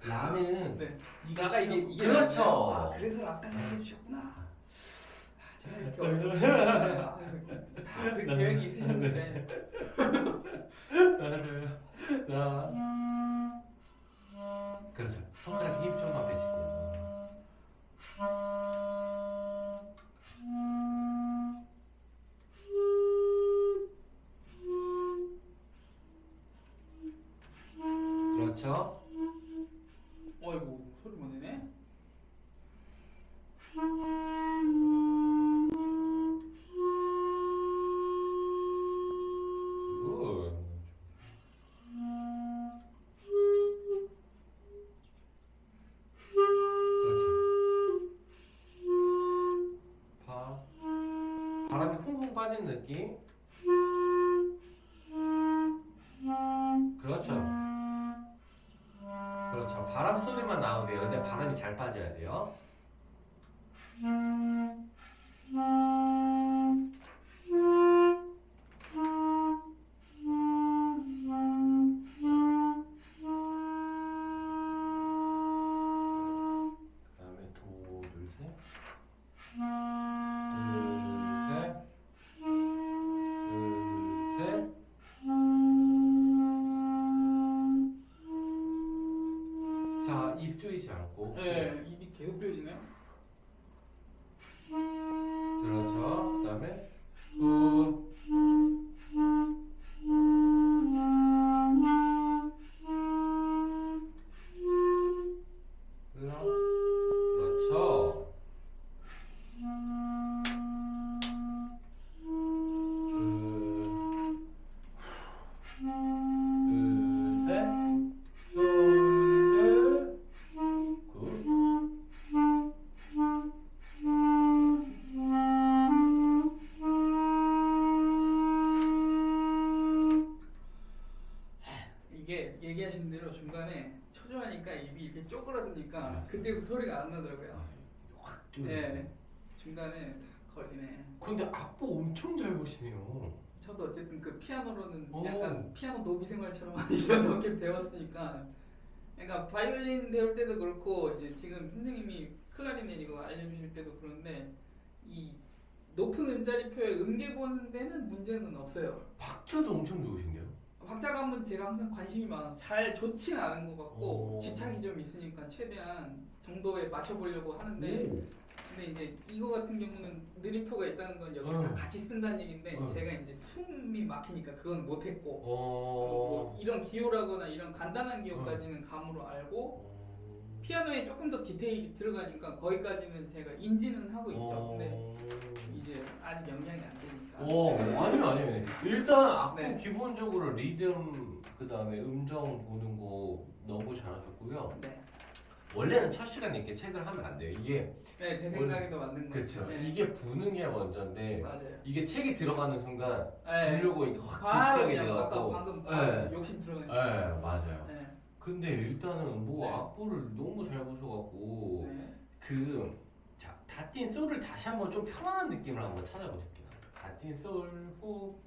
라는 네. 이게 라가 이게 그렇죠. 라였나요? 아, 그래서 라까지 해주셨구나. 아, 제가 이렇게 어렸었어요. 다그 계획이 있으셨는데. 라. 그렇죠. 손가락 힘 좀만 빼실게요. 그렇죠. 어이구 소리 못 내네. 굿. 그렇죠. 바람이 쿵쿵 빠진 느낌. 그렇죠. 그렇죠. 바람 소리만 나오면 돼요. 근데 바람이 잘 빠져야 돼요. 그 다음에 도, 둘, 셋. 둘, 셋. 자, 입 조이지 않고. 네, 입이 계속 조여지네요. 그렇죠. 그 다음에 후. 그렇죠. 둘, 셋. 솔, 굿. 이게 얘기하신 대로 중간에 초조하니까 입이 이렇게 쪼그라드니까 그때 그 소리가 안 나더라고요. 확 네, 조이세요. 중간에 다 걸리네. 근데 악보 엄청 잘 보시네요. 저도 어쨌든 그 피아노로는 오. 약간 피아노 노비 생활처럼 한 1년 넘게 배웠으니까, 그러니까 바이올린 배울 때도 그렇고 이제 지금 선생님이 클라리넷 이거 알려주실 때도 그런데 이 높은 음자리표에 음계 보는 데는 문제는 없어요. 박자도 엄청 좋으신데요. 박자감은 제가 항상 관심이 많아서 잘 좋지는 않은 것 같고 오. 집착이 좀 있으니까 최대한 정도에 맞춰보려고 하는데, 오. 근데 이제 이거 같은 경우는 느림표가 있다는 건 여기 다 같이 쓴다는 얘기인데 제가 이제 숨이 막히니까 그건 못했고 뭐 이런 기호라거나 이런 간단한 기호까지는 감으로 알고 피아노에 조금 더 디테일이 들어가니까 거기까지는 제가 인지는 하고 있죠. 근데 이제 아직 영향이 안 되니까. 아니요. 일단 악보 네. 기본적으로 리듬 그 다음에 음정 보는 거 너무 잘하셨고요. 네, 원래는 첫 시간에 이렇게 책을 하면 안 돼요. 이게 네, 제 생각에도 맞는 거죠. 그렇죠. 네. 이게 부는 게 먼저인데 맞아요. 이게 책이 들어가는 순간 네. 부르고 이게 확 바로 집중이 그냥 아까 돼갖고. 방금 네. 욕심 들어가니까. 네, 맞아요. 네. 근데 일단은 뭐 네. 악보를 너무 잘 보셔갖고 네. 다틴 솔을 다시 한번 좀 편안한 느낌을 한번 찾아보실게요. 다틴 솔, 후,